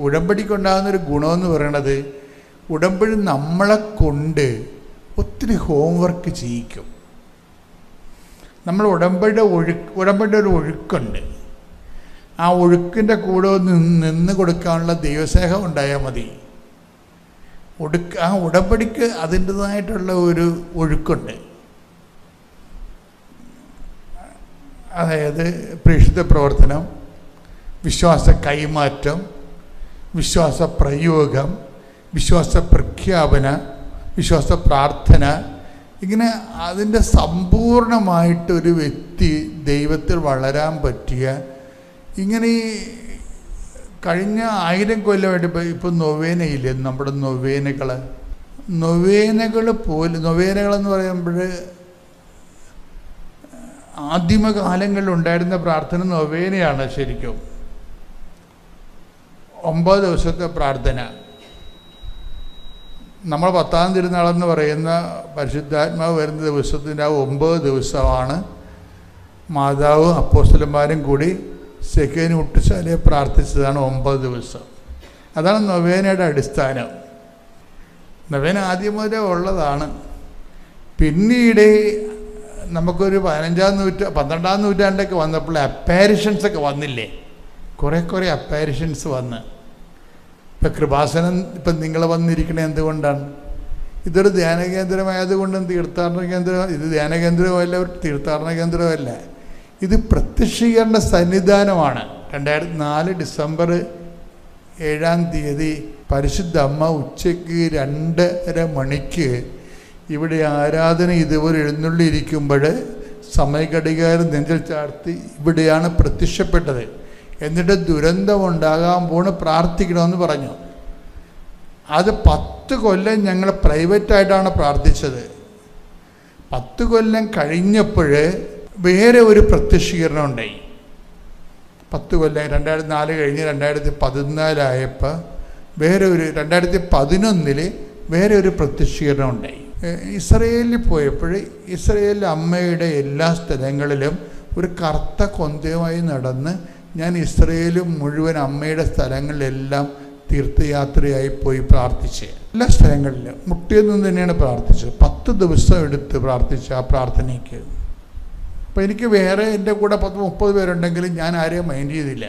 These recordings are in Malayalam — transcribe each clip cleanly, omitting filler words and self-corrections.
ഉടമ്പടിക്കുണ്ടാകുന്നൊരു ഗുണമെന്ന് പറയണത്, ഉടമ്പടി നമ്മളെ കൊണ്ട് ഒത്തിരി ഹോംവർക്ക് ചെയ്യിക്കും. നമ്മൾ ഉടമ്പടിയുടെ ഒരു ഒഴുക്കുണ്ട്. ആ ഒഴുക്കിൻ്റെ കൂടെ നിന്ന് കൊടുക്കാനുള്ള ദൈവസ്നേഹം ഉണ്ടായാൽ മതി. ആ ഉടമ്പടിക്ക് അതിൻ്റെതായിട്ടുള്ള ഒരു ഒഴുക്കുണ്ട്. അതായത് പ്രേക്ഷിത പ്രവർത്തനം, വിശ്വാസ കൈമാറ്റം, വിശ്വാസ പ്രയോഗം, വിശ്വാസ പ്രഖ്യാപന, വിശ്വാസ പ്രാർത്ഥന, ഇങ്ങനെ അതിൻ്റെ സമ്പൂർണമായിട്ടൊരു വ്യക്തി ദൈവത്തിൽ വളരാൻ പറ്റിയ, ഇങ്ങനെ ഈ കഴിഞ്ഞ 1000 കൊല്ലമായിട്ട് ഇപ്പം നൊവേനയില്ലേ, നമ്മുടെ നൊവേനകളെന്ന് പറയുമ്പോൾ ആദിമകാലങ്ങളിലുണ്ടായിരുന്ന പ്രാർത്ഥന നൊവേനയാണ്. ശരിക്കും 9 ദിവസത്തെ പ്രാർത്ഥന. നമ്മൾ 10-ാം തിരുനാളെന്ന് പറയുന്ന പരിശുദ്ധാത്മാവ് വരുന്ന ദിവസത്തിൻ്റെ ആ 9 ദിവസമാണ് മാതാവും അപ്പോസ്തലന്മാരും കൂടി സെക്കേന് ഉട്ടുശാലയെ പ്രാർത്ഥിച്ചതാണ് 9 ദിവസം. അതാണ് നൊവേനയുടെ അടിസ്ഥാനം. നൊവേന ആദ്യം മുതലേ ഉള്ളതാണ്. പിന്നീട് നമുക്കൊരു 12-ാം നൂറ്റാണ്ടൊക്കെ വന്നപ്പോൾ അപ്പാരിഷൻസൊക്കെ വന്നില്ലേ, കുറേ അപ്പാരിഷൻസ് വന്ന്. ഇപ്പം കൃപാസനം ഇപ്പം നിങ്ങൾ വന്നിരിക്കണത് എന്തുകൊണ്ടാണ്? ഇതൊരു ധ്യാന കേന്ദ്രമായതുകൊണ്ടും തീർത്ഥാടന കേന്ദ്രം, ഇത് ധ്യാന കേന്ദ്രമല്ല, തീർത്ഥാടന കേന്ദ്രമല്ല, ഇത് പ്രത്യക്ഷീകരണ സന്നിധാനമാണ്. 2004 ഡിസംബർ 7-ാം തീയതി പരിശുദ്ധ അമ്മ ഉച്ചയ്ക്ക് 2:30 മണിക്ക് ഇവിടെ ആരാധന ഇതുപോലെ എഴുന്നള്ളിയിരിക്കുമ്പോൾ സമയഘടികാരം നെഞ്ചിൽ ചാർത്തി ഇവിടെയാണ് പ്രത്യക്ഷപ്പെട്ടത്. എന്നിട്ട് ദുരന്തമുണ്ടാകാൻ പോണ്, പ്രാർത്ഥിക്കണമെന്ന് പറഞ്ഞു. അത് 10 കൊല്ലം ഞങ്ങൾ പ്രൈവറ്റായിട്ടാണ് പ്രാർത്ഥിച്ചത്. 10 കൊല്ലം കഴിഞ്ഞപ്പോൾ വേറെ ഒരു പ്രത്യക്ഷീകരണം ഉണ്ടായി. 10 കൊല്ലം 2004 കഴിഞ്ഞ് 2014 ആയപ്പോൾ വേറെ ഒരു 2011 വേറെ ഒരു പ്രത്യക്ഷീകരണം ഉണ്ടായി. ഇസ്രയേലിൽ പോയപ്പോൾ ഇസ്രയേലിലെ അമ്മയുടെ എല്ലാ സ്ഥലങ്ങളിലും ഒരു കറുത്ത കൊന്തയുമായി നടന്ന് ഞാൻ ഇസ്രയേലും മുഴുവൻ അമ്മയുടെ സ്ഥലങ്ങളിലെല്ലാം തീർത്ഥയാത്രയായി പോയി പ്രാർത്ഥിച്ച് എല്ലാ സ്ഥലങ്ങളിലും മുട്ടിയെന്നും തന്നെയാണ് പ്രാർത്ഥിച്ചത്. 10 ദിവസം എടുത്ത് പ്രാർത്ഥിച്ച ആ പ്രാർത്ഥനയ്ക്ക്. അപ്പോൾ എനിക്ക് വേറെ എൻ്റെ കൂടെ 10-30 പേരുണ്ടെങ്കിലും ഞാൻ ആരെയും മൈൻഡ് ചെയ്തില്ല.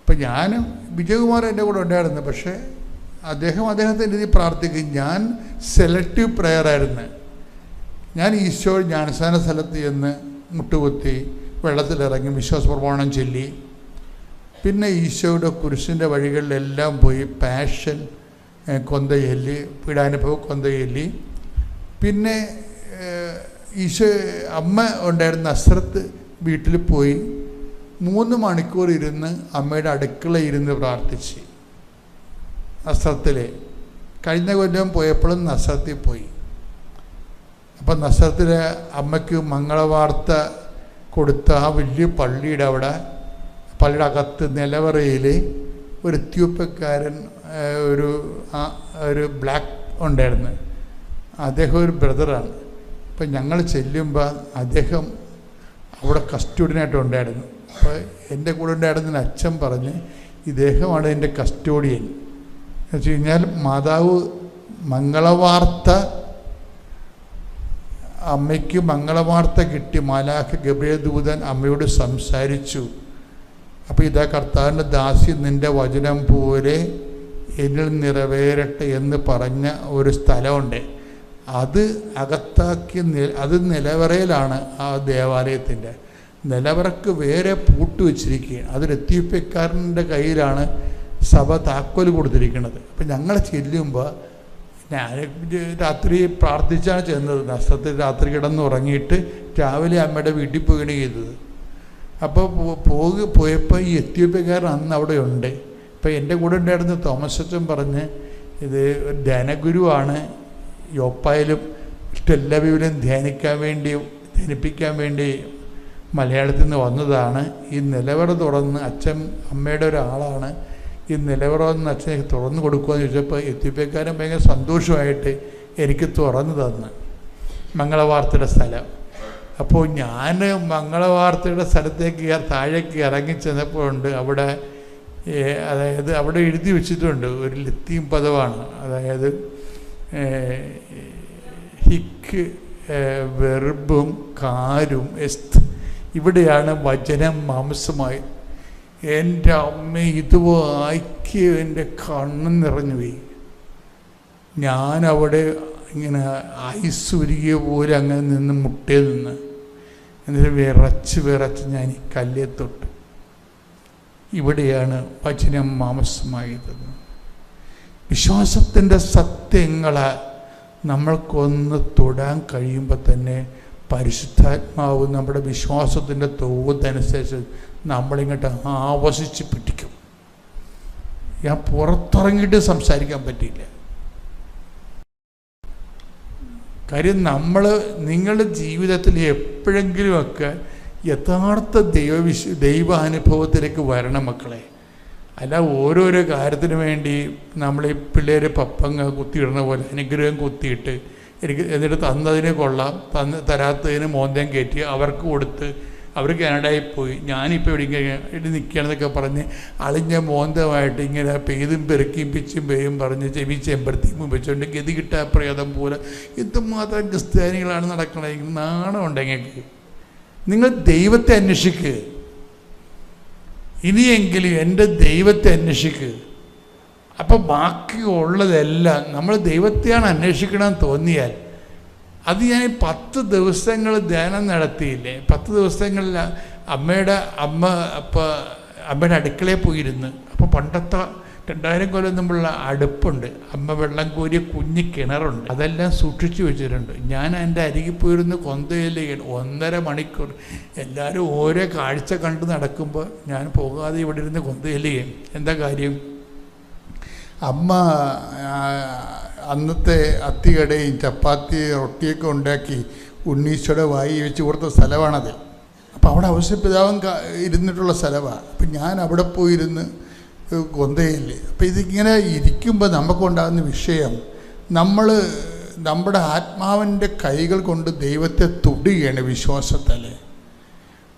അപ്പം ഞാനും വിജയകുമാർ എൻ്റെ കൂടെ ഉണ്ടായിരുന്നു. പക്ഷേ അദ്ദേഹത്തിൻ്റെ രീതിയിൽ പ്രാർത്ഥിക്കും. ഞാൻ സെലക്റ്റീവ് പ്രെയറായിരുന്നു. ഞാൻ ഈശോ ജ്ഞാനസ്ഥാന സ്ഥലത്ത് ചെന്ന് മുട്ടുകുത്തി വെള്ളത്തിലിറങ്ങി വിശ്വാസ പ്രമാണം ചൊല്ലി, പിന്നെ ഈശോയുടെ കുരിശിൻ്റെ വഴികളിലെല്ലാം പോയി പാഷൻ കൊന്ത ചൊല്ലി, പീഡാനുഭവ കൊന്ത ചൊല്ലി. പിന്നെ ഈശോ അമ്മ ഉണ്ടായിരുന്ന നസ്രത്ത് വീട്ടിൽ പോയി 3 മണിക്കൂർ ഇരുന്ന് അമ്മയുടെ അടുക്കളയിൽ ഇരുന്ന് പ്രാർത്ഥിച്ച്. നസ്രത്തിൽ കഴിഞ്ഞ കൊല്ലം പോയപ്പോഴും നസ്രത്തിൽ പോയി. അപ്പം നസ്രത്തിലെ അമ്മയ്ക്ക് മംഗളവാർത്ത കൊടുത്ത ആ വലിയ പള്ളിയുടെ പള്ളിയുടെ അകത്ത് നിലവറയിൽ ഒരു എത്യോപ്യക്കാരൻ ഒരു ബ്ലാക്ക് ഉണ്ടായിരുന്നു. അദ്ദേഹം ഒരു ബ്രദറാണ്. അപ്പം ഞങ്ങൾ ചെല്ലുമ്പോൾ അദ്ദേഹം അവിടെ കസ്റ്റോഡിയനായിട്ടുണ്ടായിരുന്നു. അപ്പോൾ എൻ്റെ കൂടെ ഉണ്ടായിരുന്ന അച്ഛൻ പറഞ്ഞ് ഇദ്ദേഹമാണ് എൻ്റെ കസ്റ്റോഡിയൻ എന്ന് വെച്ച് കഴിഞ്ഞാൽ മാതാവ് മംഗളവാർത്ത അമ്മയ്ക്ക് മംഗളവാർത്ത കിട്ടി. മാലാഖ ഗബ്രിയേൽ ദൂതൻ അമ്മയോട് സംസാരിച്ചു. അപ്പോൾ ഇതാ കർത്താവിൻ്റെ ദാസി നിൻ്റെ വചനം പോലെ എന്നിൽ നിറവേറട്ടെ എന്ന് പറഞ്ഞ ഒരു സ്ഥലമുണ്ട്. അത് അകത്താക്കി അത് നിലവറയിലാണ്. ആ ദേവാലയത്തിൻ്റെ നിലവറക്ക് വേറെ പൂട്ട് വെച്ചിരിക്കുകയാണ്. അതൊരു എത്യോപ്യക്കാരൻ്റെ കയ്യിലാണ് സഭ താക്കോൽ കൊടുത്തിരിക്കുന്നത്. അപ്പം ഞങ്ങൾ ചെല്ലുമ്പോൾ ഞാൻ രാത്രി പ്രാർത്ഥിച്ചാണ് ചെന്നത്. നഷ്ടത്തിൽ രാത്രി കിടന്നുറങ്ങിയിട്ട് രാവിലെ അമ്മയുടെ വീട്ടിൽ പോവുകയാണ് ചെയ്തത്. അപ്പോൾ പോയപ്പോൾ ഈ എത്യോപ്യക്കാരൻ അന്ന് അവിടെ ഉണ്ട്. ഇപ്പോൾ എൻ്റെ കൂടെ ഉണ്ടായിരുന്ന തോമസ് അച്ഛൻ പറഞ്ഞ് ഇത് ധ്യാനഗുരുവാണ്, യോപ്പായിലും ടെല്ലവീവിലും ധ്യാനിപ്പിക്കാൻ വേണ്ടി മലയാളത്തിൽ നിന്ന് വന്നതാണ്. ഈ നിലവറ തുറന്ന് അച്ഛൻ അമ്മയുടെ ഒരാളാണ്. ഈ നിലവറ വന്ന് അച്ഛനെ തുറന്നു കൊടുക്കുമെന്ന് ചോദിച്ചപ്പോൾ എത്യോപ്യക്കാരൻ ഭയങ്കര സന്തോഷമായിട്ട് എനിക്ക് തുറന്നു തന്ന് മംഗളവാർത്തയുടെ സ്ഥലം. അപ്പോൾ ഞാൻ മംഗളവാർത്തയുടെ സ്ഥലത്തേക്ക് താഴേക്ക് ഇറങ്ങി ചെന്നപ്പോൾ ഉണ്ട് അവിടെ അതായത് അവിടെ എഴുതി വെച്ചിട്ടുണ്ട്, ഒരു ലത്തീൻ പദമാണ്. അതായത് ഹിക്ക് വെർബും കാരും എസ്ത്. ഇവിടെയാണ് വചനം മാംസമായി. എൻ്റെ അമ്മ ഇത് വായിക്ക് എൻ്റെ കണ്ണ് നിറഞ്ഞു പോയി. ഞാനവിടെ ഇങ്ങനെ ഐസുരുകിയ പോലെ അങ്ങനെ നിന്ന് മുട്ടേ നിന്ന്, എന്നിട്ട് വിറച്ച് ഞാൻ ഈ കല്ലേ തൊട്ട്. ഇവിടെയാണ് വചനം മാംസമായത്. വിശ്വാസത്തിൻ്റെ സത്യങ്ങളെ നമ്മൾക്കൊന്ന് തൊടാൻ കഴിയുമ്പോൾ തന്നെ പരിശുദ്ധാത്മാവ് നമ്മുടെ വിശ്വാസത്തിൻ്റെ തോതനുസരിച്ച് നമ്മളിങ്ങോട്ട് ആവശിച്ച് പിടിക്കും. ഞാൻ പുറത്തിറങ്ങിയിട്ട് സംസാരിക്കാൻ പറ്റിയില്ല. കാര്യം നിങ്ങളുടെ ജീവിതത്തിൽ എപ്പോഴെങ്കിലുമൊക്കെ യഥാർത്ഥ ദൈവാനുഭവത്തിലേക്ക് വരണം മക്കളെ. അല്ല ഓരോരോ കാര്യത്തിന് വേണ്ടി നമ്മൾ ഈ പിള്ളേർ പപ്പങ്ങ കുത്തിയിടുന്ന പോലെ അനുഗ്രഹം കുത്തിയിട്ട് എന്നിട്ട് തന്നതിന് കൊള്ളാം, തരാത്തതിന് മോന്തം കയറ്റി അവർക്ക് കൊടുത്ത് അവർ കാനഡയിൽ പോയി, ഞാനിപ്പോൾ ഇവിടെ നിൽക്കുകയാണെന്നൊക്കെ പറഞ്ഞ് അളിഞ്ഞ മോന്തമായിട്ട് ഇങ്ങനെ പെയ്തും പെരുക്കിയും പിച്ചും പേയും പറഞ്ഞ് ചെവി ചെമ്പരത്തിയും വെച്ചുകൊണ്ട് ഗതി കിട്ടാ പ്രേതം പോലെ എന്തുമാത്രം ക്രിസ്ത്യാനികളാണ് നടക്കണമെങ്കിൽ നാണമുണ്ടെങ്കിൽ നിങ്ങൾ ദൈവത്തെ അന്വേഷിക്കുക. ഇനിയെങ്കിലും എൻ്റെ ദൈവത്തെ അന്വേഷിക്കുക. അപ്പം ബാക്കിയുള്ളതെല്ലാം നമ്മൾ ദൈവത്തെയാണ് അന്വേഷിക്കണമെന്ന് തോന്നിയാൽ അത് ഞാൻ 10 ദിവസങ്ങൾ ധ്യാനം നടത്തിയില്ലേ. 10 ദിവസങ്ങളിൽ അമ്മയുടെ അടുക്കളയിൽ പോയിരുന്നു. അപ്പോൾ പണ്ടത്തെ 2000 കൊല്ലം മുമ്പുള്ള അടുപ്പുണ്ട്, അമ്മ വെള്ളം കോരിയ കുഞ്ഞ് കിണറുണ്ട്, അതെല്ലാം സൂക്ഷിച്ചു വെച്ചിട്ടുണ്ട്. ഞാൻ എൻ്റെ അരികിൽ പോയിരുന്ന് കൊന്തയില് 1.5 മണിക്കൂർ എല്ലാവരും ഓരോ കാഴ്ച കണ്ട് നടക്കുമ്പോൾ ഞാൻ പോകാതെ ഇവിടെ ഇരുന്ന് കൊന്തയില്. എന്താ കാര്യം? അമ്മ അന്നത്തെ അത്തികടയും ചപ്പാത്തി റൊട്ടിയൊക്കെ ഉണ്ടാക്കി ഉണ്ണീശോടെ വായി വെച്ച് കൊടുത്ത സ്ഥലമാണത്. അപ്പോൾ അവിടെ ഔസേപ്പിതാവും ഇരുന്നിട്ടുള്ള സ്ഥലമാണ്. അപ്പം ഞാൻ അവിടെ പോയിരുന്ന് കൊന്തയില്ലേ. അപ്പം ഇതിങ്ങനെ ഇരിക്കുമ്പോൾ നമുക്കുണ്ടാകുന്ന വിഷയം, നമ്മുടെ ആത്മാവിൻ്റെ കൈകൾ കൊണ്ട് ദൈവത്തെ തൊടുകയാണ് വിശ്വാസത്തിൽ.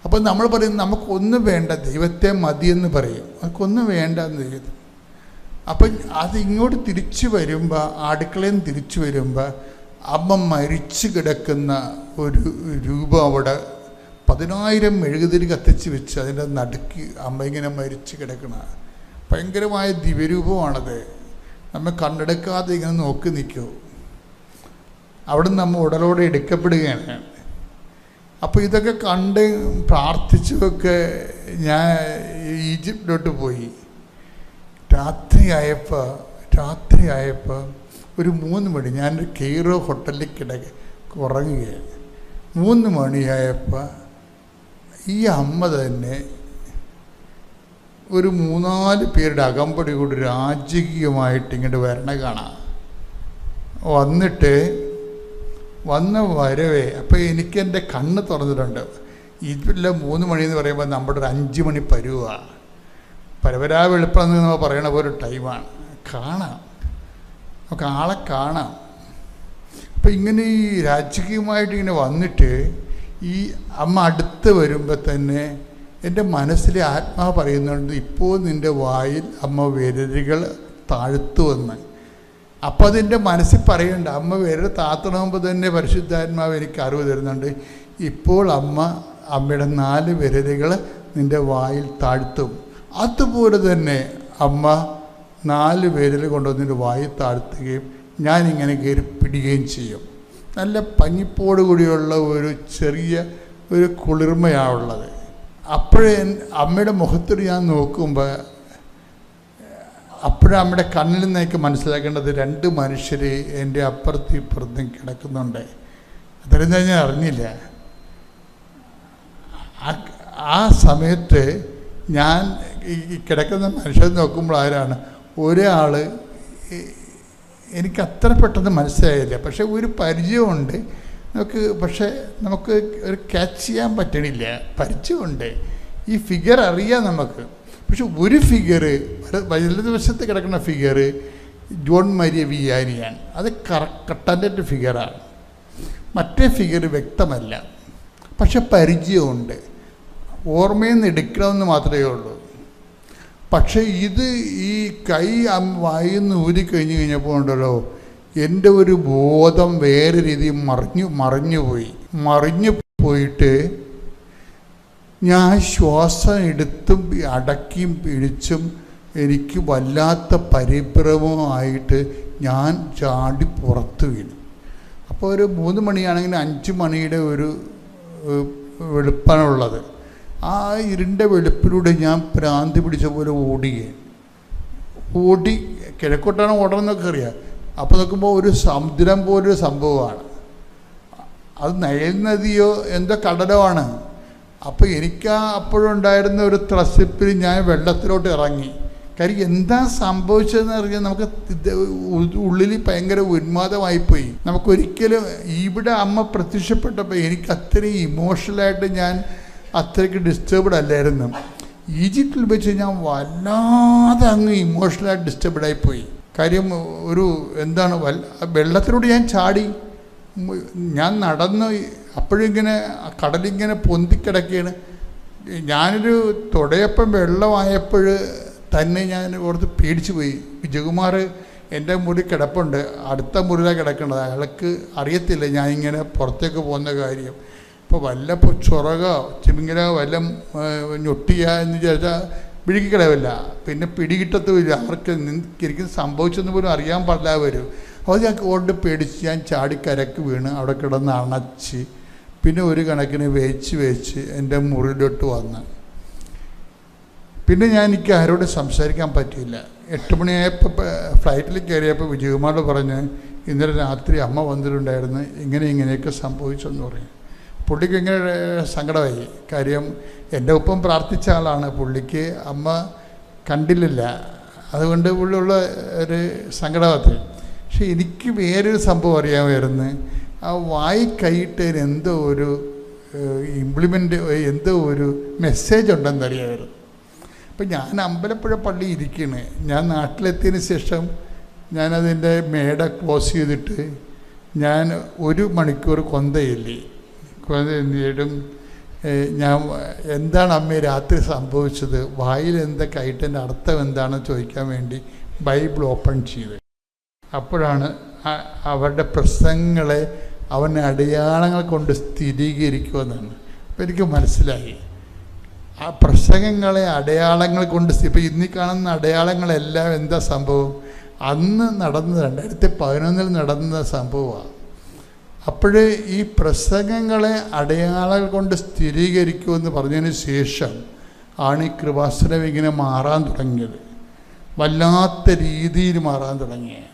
അപ്പം നമ്മൾ പറയും നമുക്കൊന്നും വേണ്ട, ദൈവത്തെ മതിയെന്ന് പറയും. നമുക്കൊന്നും വേണ്ട എന്ന് ദൈവം. അപ്പം അതിങ്ങോട്ട് തിരിച്ചു വരുമ്പോൾ, അടുക്കളയിൽ നിന്ന് തിരിച്ചു വരുമ്പോൾ അമ്മ മരിച്ചു കിടക്കുന്ന ഒരു രൂപം അവിടെ 10,000 മെഴുകുതിരി കത്തിച്ച് വെച്ച് അതിൻ്റെ നടുക്ക് അമ്മ ഇങ്ങനെ മരിച്ചു കിടക്കണ ഭയങ്കരമായ ദിവ്യരൂപമാണത്. നമ്മൾ കണ്ടെടുക്കാതെ ഇങ്ങനെ നോക്കി നിൽക്കൂ. അവിടെ നിന്ന് നമ്മൾ ഉടലോടെ എടുക്കപ്പെടുകയാണ്. അപ്പോൾ ഇതൊക്കെ കണ്ട് പ്രാർത്ഥിച്ചുമൊക്കെ ഞാൻ ഈജിപ്തിലോട്ട് പോയി. രാത്രിയായപ്പോൾ ഒരു 3 മണി, ഞാനൊരു കെയ്റോ ഹോട്ടലിൽ ഉറങ്ങുകയാണ്. 3 മണിയായപ്പോൾ ഈ അമ്മ തന്നെ ഒരു 3-4 പേരുടെ അകമ്പടി കൂടി രാജകീയമായിട്ട് ഇങ്ങോട്ട് വരണ കാണാം. വന്ന വരവേ അപ്പോൾ എനിക്ക് എൻ്റെ കണ്ണ് തുറന്നിട്ടുണ്ട്. ഇതിലെ 3 മണിയെന്ന് പറയുമ്പോൾ നമ്മുടെ ഒരു 5 മണി പരുവാണ്. പരവരാ വെളുപ്പം എന്ന് നമ്മൾ പറയണ പോലെ ഒരു ടൈമാണ്. നമുക്ക് ആളെ കാണാം. അപ്പം ഇങ്ങനെ ഈ രാജകീയമായിട്ട് ഇങ്ങനെ വന്നിട്ട് ഈ അമ്മ അടുത്ത് വരുമ്പോൾ തന്നെ എൻ്റെ മനസ്സിലെ ആത്മാവ് പറയുന്നുണ്ട്, ഇപ്പോൾ നിൻ്റെ വായിൽ അമ്മ വിരലുകൾ താഴ്ത്തുവെന്ന്. അപ്പോൾ അതിൻ്റെ മനസ്സിൽ പറയുന്നുണ്ട്, അമ്മ വിരൽ താത്തണമുമ്പോൾ തന്നെ പരിശുദ്ധാത്മാവ് എനിക്ക് അറിവ് തരുന്നുണ്ട്, ഇപ്പോൾ അമ്മയുടെ 4 വിരലുകൾ നിൻ്റെ വായിൽ താഴ്ത്തും. അതുപോലെ തന്നെ അമ്മ 4 വിരൽ കൊണ്ടുവന്നിട്ട് വായിൽ താഴ്ത്തുകയും ഞാനിങ്ങനെ കയറി പിടിക്കുകയും ചെയ്യും. നല്ല പഞ്ഞിപ്പോട് കൂടിയുള്ള ഒരു ചെറിയ ഒരു കുളിർമയാണുള്ളത്. അപ്പോഴേ അമ്മയുടെ മുഖത്തോട് ഞാൻ നോക്കുമ്പോൾ അമ്മയുടെ കണ്ണിൽ നിന്നേക്ക് മനസ്സിലാക്കേണ്ടത് 2 മനുഷ്യർ എൻ്റെ അപ്പുറത്തും ഇപ്പുറത്തും കിടക്കുന്നുണ്ട്. അതെന്താ ഞാൻ അറിഞ്ഞില്ല. ആ സമയത്ത് ഞാൻ ഈ കിടക്കുന്ന മനുഷ്യരെ നോക്കുമ്പോൾ ആരാണ്, ഒരാൾ എനിക്ക് അത്ര പെട്ടെന്ന് മനസ്സിലായില്ല. പക്ഷെ ഒരു പരിചയമുണ്ട് നമുക്ക് ഒരു ക്യാച്ച് ചെയ്യാൻ പറ്റണില്ല. പരിചയമുണ്ട്, ഈ ഫിഗർ അറിയാം നമുക്ക്. പക്ഷെ ഒരു ഫിഗർ വലതുവശത്ത് കിടക്കുന്ന ഫിഗർ ജോൺ മരിയ വിയാനിയാണ്. അത് കട്ടൻ്റെ ഫിഗറാണ്. മറ്റേ ഫിഗർ വ്യക്തമല്ല, പക്ഷെ പരിചയമുണ്ട്. ഓർമ്മയിൽ നിന്ന് എടുക്കണമെന്ന് മാത്രമേ ഉള്ളൂ. പക്ഷേ ഇത് ഈ കൈ വായിന്ന് ഊരിക്കഴിഞ്ഞ് കഴിഞ്ഞപ്പോൾ ഉണ്ടല്ലോ, എൻ്റെ ഒരു ബോധം വേറെ രീതിയിൽ മറിഞ്ഞു പോയിട്ട് ഞാൻ ശ്വാസം എടുത്തും അടക്കിയും പിടിച്ചും എനിക്ക് വല്ലാത്ത പരിഭ്രമമായിട്ട് ഞാൻ ചാടി പുറത്ത് വീണു. അപ്പോൾ ഒരു 3 മണിയാണെങ്കിൽ 5 മണിയുടെ ഒരു വെളുപ്പാണുള്ളത്. ആ ഇരുണ്ട വെളുപ്പിലൂടെ ഞാൻ ഭ്രാന്തി പിടിച്ച പോലെ ഓടി കിഴക്കോട്ടാണ് ഓടണമെന്നൊക്കെ അറിയാം. അപ്പോൾ നോക്കുമ്പോൾ ഒരു സമുദ്രം പോലൊരു സംഭവമാണ്. അത് നൈൽ നദിയോ എന്തോ കടലോ ആണ്. അപ്പോൾ എനിക്ക് അപ്പോഴുണ്ടായിരുന്ന ഒരു ത്രസിപ്പിൽ ഞാൻ വെള്ളത്തിലോട്ട് ഇറങ്ങി. കാര്യം എന്താ സംഭവിച്ചതെന്ന് അറിയാൻ നമുക്ക് ഉള്ളിൽ ഭയങ്കര ഉന്മാദമായിപ്പോയി. നമുക്കൊരിക്കലും ഇവിടെ അമ്മ പ്രത്യക്ഷപ്പെട്ടപ്പോൾ എനിക്ക് അത്രയും ഇമോഷണലായിട്ട് ഞാൻ അത്രയ്ക്ക് ഡിസ്റ്റർബ്ഡ് അല്ലായിരുന്നു. ഈജിപ്തിൽ വെച്ച് ഞാൻ വല്ലാതെ അങ്ങ് ഇമോഷണലായിട്ട് ഡിസ്റ്റർബ്ഡായിപ്പോയി. കാര്യം ഒരു എന്താണ് വെള്ളത്തിലൂടെ ഞാൻ ചാടി, ഞാൻ നടന്നു. അപ്പോഴിങ്ങനെ കടലിങ്ങനെ പൊന്തിക്കിടക്കുകയാണ്. ഞാനൊരു തുടയപ്പം വെള്ളമായപ്പോൾ തന്നെ ഞാൻ ഓർത്ത് പേടിച്ചു പോയി. വിജയകുമാർ എൻ്റെ മുറി കിടപ്പുണ്ട്, അടുത്ത മുറിയിലാണ് കിടക്കേണ്ടത്. അയാൾക്ക് അറിയത്തില്ല ഞാനിങ്ങനെ പുറത്തേക്ക് പോകുന്ന കാര്യം. ഇപ്പോൾ വല്ലപ്പോൾ ചൊറകോ ചിമിങ്ങലോ വല്ല ഞൊട്ടിയ എന്ന് ചോദിച്ചാൽ വിഴുകിക്കളവില്ല, പിന്നെ പിടികിട്ടത്തുമില്ല. ആർക്ക് എനിക്കും സംഭവിച്ചെന്ന് പോലും അറിയാൻ പാടില്ല വരും. അപ്പോൾ ഞാൻ കൊണ്ട് പേടിച്ച് ഞാൻ ചാടിക്കരക്ക് വീണ് അവിടെ കിടന്ന് അണച്ച് പിന്നെ ഒരു കണക്കിന് വേച്ച് എൻ്റെ മുറിയിലോട്ട് വന്ന് പിന്നെ എനിക്ക് ആരോട് സംസാരിക്കാൻ പറ്റിയില്ല. 8 മണിയായപ്പോൾ ഫ്ലൈറ്റിൽ കയറിയപ്പോൾ വിജയകുമാർ പറഞ്ഞ് ഇന്നലെ രാത്രി അമ്മ വന്നിട്ടുണ്ടായിരുന്നു, ഇങ്ങനെയൊക്കെ സംഭവിച്ചെന്ന് പറയും. പുള്ളിക്ക് ഇങ്ങനെ സങ്കടമായി. കാര്യം എൻ്റെ ഒപ്പം പ്രാർത്ഥിച്ച ആളാണ്. പുള്ളിക്ക് അമ്മ കണ്ടില്ല, അതുകൊണ്ട് പുള്ളിയുള്ള ഒരു സങ്കടമാത്ര. പക്ഷെ എനിക്ക് വേറൊരു സംഭവം അറിയാമായിരുന്നു. ആ വായി കൈയിട്ടതിന് എന്തോ ഒരു എന്തോ ഒരു മെസ്സേജ് ഉണ്ടെന്നറിയാമായിരുന്നു. അപ്പം ഞാൻ അമ്പലപ്പുഴ പള്ളി ഇരിക്കുകയാണ്. ഞാൻ നാട്ടിലെത്തിയതിന് ശേഷം ഞാനതിൻ്റെ മേട ക്ലോസ് ചെയ്തിട്ട് ഞാൻ 1 മണിക്കൂർ കൊന്തയില്ലേ. കൊന്തയും ഞാൻ എന്താണ് അമ്മേ രാത്രി സംഭവിച്ചത്, വായിൽ എന്തൊക്കെ ആയിട്ടെൻ്റെ അർത്ഥം എന്താണെന്ന് ചോദിക്കാൻ വേണ്ടി ബൈബിൾ ഓപ്പൺ ചെയ്ത്. അപ്പോഴാണ് അവരുടെ പ്രസംഗങ്ങളെ അവൻ അടയാളങ്ങൾ കൊണ്ട് സ്ഥിരീകരിക്കുമെന്നാണ്. അപ്പോൾ എനിക്ക് മനസ്സിലായി ആ പ്രസംഗങ്ങളെ അടയാളങ്ങൾ കൊണ്ട്. ഇപ്പോൾ ഇന്നീ കാണുന്ന അടയാളങ്ങളെല്ലാം എന്താ സംഭവം, അന്ന് നടന്നത് 2011 നടന്ന സംഭവമാണ്. അപ്പോൾ ഈ പ്രസംഗങ്ങളെ അടയാളങ്ങൾ കൊണ്ട് സ്ഥിരീകരിക്കുമെന്ന് പറഞ്ഞതിന് ശേഷം ആണ് ഈ കൃപാസനം ഇങ്ങനെ മാറാൻ തുടങ്ങിയത്, വല്ലാത്ത രീതിയിൽ മാറാൻ തുടങ്ങിയത്.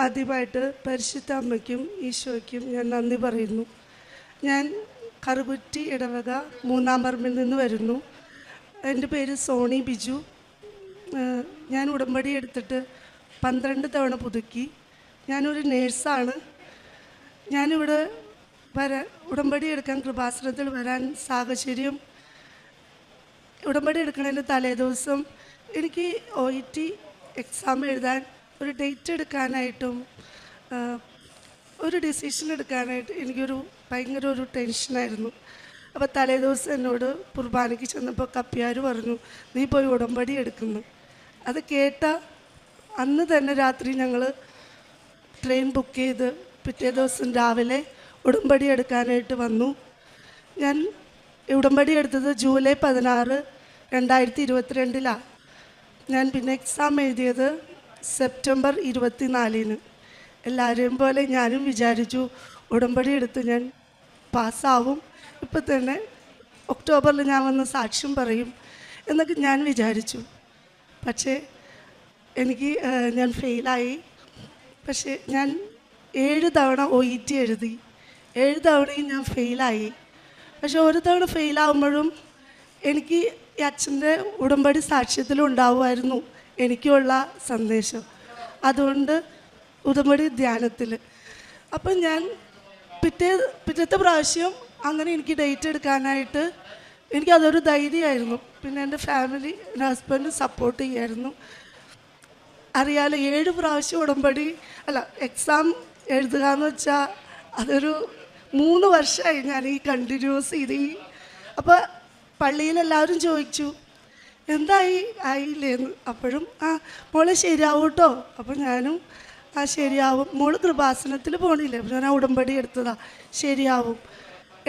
ആദ്യമായിട്ട് പരിശുദ്ധ അമ്മയ്ക്കും ഈശോയ്ക്കും ഞാൻ നന്ദി പറയുന്നു. ഞാൻ കറുകുറ്റി ഇടവക 3-ാം പറമ്പിൽ നിന്ന് വരുന്നു. എൻ്റെ പേര് സോണി ബിജു. ഞാൻ ഉടമ്പടി എടുത്തിട്ട് 12 തവണ പുതുക്കി. ഞാനൊരു നേഴ്സാണ്. ഞാനിവിടെ ഉടമ്പടി എടുക്കാൻ കൃപാസനത്തിൽ വരാൻ സാഹചര്യം, ഉടമ്പടി എടുക്കുന്നതിൻ്റെ തലേദിവസം എനിക്ക് OET എക്സാം എഴുതാൻ ഒരു ഡേറ്റ് എടുക്കാനായിട്ടും ഒരു ഡിസിഷൻ എടുക്കാനായിട്ട് എനിക്കൊരു ഭയങ്കര ഒരു ടെൻഷനായിരുന്നു. അപ്പോൾ തലേദിവസം എന്നോട് കുർബാനയ്ക്ക് ചെന്നപ്പോൾ കപ്പ്യാർ പറഞ്ഞു, നീ പോയി ഉടമ്പടി എടുക്കുന്നു. അത് കേട്ട അന്ന് തന്നെ രാത്രി ഞങ്ങൾ ട്രെയിൻ ബുക്ക് ചെയ്ത് പിറ്റേ ദിവസം രാവിലെ ഉടമ്പടി എടുക്കാനായിട്ട് വന്നു. ഞാൻ ഉടമ്പടി എടുത്തത് ജൂലൈ 16, 2022 ഞാൻ പിന്നെ എക്സാം എഴുതിയത് സെപ്റ്റംബർ 24. എല്ലാവരെയും പോലെ ഞാനും വിചാരിച്ചു ഉടമ്പടി എടുത്ത് ഞാൻ പാസ്സാവും, ഇപ്പം തന്നെ ഒക്ടോബറിൽ ഞാൻ വന്ന് സാക്ഷ്യം പറയും എന്നൊക്കെ ഞാൻ വിചാരിച്ചു. പക്ഷേ ഞാൻ ഫെയിലായി. പക്ഷേ ഞാൻ 7 തവണ OET എഴുതി, 7 തവണയും ഞാൻ ഫെയിലായി. പക്ഷെ ഒരു തവണ ഫെയിലാവുമ്പോഴും എനിക്ക് ഈ അച്ഛൻ്റെ ഉടമ്പടി സാക്ഷ്യത്തിലുണ്ടാവുമായിരുന്നു എനിക്കുള്ള സന്ദേശം. അതുകൊണ്ട് ഉടമ്പടി ധ്യാനത്തിൽ അപ്പം ഞാൻ പിറ്റത്തെ പ്രാവശ്യം അങ്ങനെ എനിക്ക് ഡേറ്റ് എടുക്കാനായിട്ട് എനിക്കതൊരു ധൈര്യമായിരുന്നു. പിന്നെ എൻ്റെ ഫാമിലി, എൻ്റെ ഹസ്ബൻഡ് സപ്പോർട്ട് ചെയ്യായിരുന്നു. അറിയാലോ 7 പ്രാവശ്യം ഉടമ്പടി എക്സാം എഴുതുക എന്ന് വെച്ചാൽ അതൊരു 3 വർഷമായി ഞാൻ ഈ കണ്ടിന്യൂസ് ചെയ്ത്. അപ്പോൾ പള്ളിയിലെല്ലാവരും ചോദിച്ചു, എന്തായി ആയില്ലേന്ന്. അപ്പോഴും മോളെ ശരിയാവും കേട്ടോ. അപ്പോൾ ഞാനും ശരിയാവും, മോള് കൃപാസനത്തിൽ പോകണില്ലേ, അപ്പോൾ ഞാൻ ഉടമ്പടി എടുത്തതാ, ശരിയാവും.